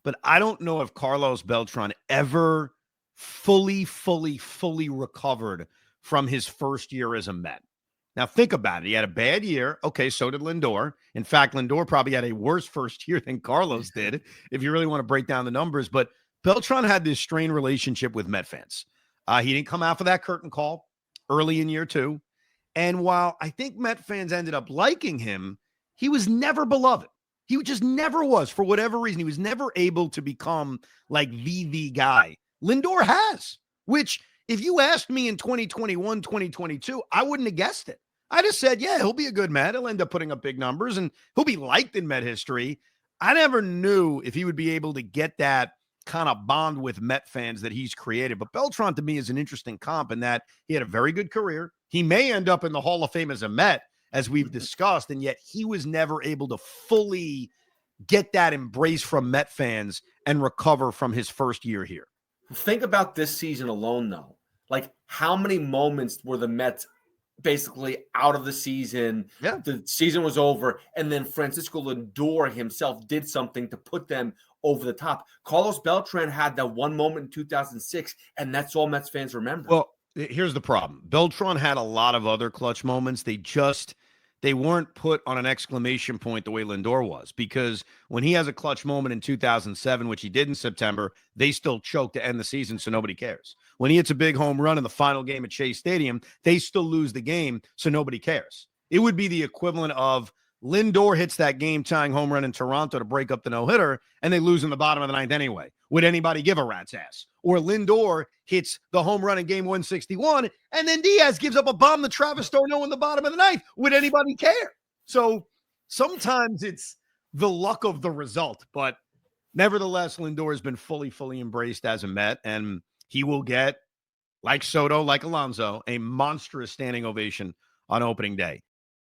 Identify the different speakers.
Speaker 1: but I don't know if Carlos Beltran ever fully recovered from his first year as a Met. Now, think about it. He had a bad year. Okay, so did Lindor. In fact, Lindor probably had a worse first year than Carlos did, if you really want to break down the numbers. But Beltran had this strained relationship with Met fans. He didn't come out for that curtain call early in year two. And while I think Met fans ended up liking him, he was never beloved. He just never was, for whatever reason. He was never able to become like the guy. Lindor has, which if you asked me in 2021, 2022, I wouldn't have guessed it. I just said, yeah, he'll be a good Met. He'll end up putting up big numbers and he'll be liked in Met history. I never knew if he would be able to get that kind of bond with Met fans that he's created. But Beltran to me is an interesting comp in that he had a very good career. He may end up in the Hall of Fame as a Met, as we've discussed, and yet he was never able to fully get that embrace from Met fans and recover from his first year here.
Speaker 2: Think about this season alone, though. Like, how many moments were the Mets basically out of the season?
Speaker 1: Yeah.
Speaker 2: The season was over, and then Francisco Lindor himself did something to put them over the top. Carlos Beltran had that one moment in 2006, and that's all Mets fans remember.
Speaker 1: Well, here's the problem. Beltran had a lot of other clutch moments. They weren't put on an exclamation point the way Lindor was, because when he has a clutch moment in 2007, which he did in September, they still choke to end the season, so nobody cares. When he hits a big home run in the final game at Chase Stadium, they still lose the game, so nobody cares. It would be the equivalent of Lindor hits that game-tying home run in Toronto to break up the no-hitter, and they lose in the bottom of the ninth anyway. Would anybody give a rat's ass? Or Lindor hits the home run in game 161, and then Diaz gives up a bomb to Travis d'Arnaud in the bottom of the ninth. Would anybody care? So sometimes it's the luck of the result, but nevertheless, Lindor has been fully embraced as a Met, and he will get, like Soto, like Alonso, a monstrous standing ovation on opening day.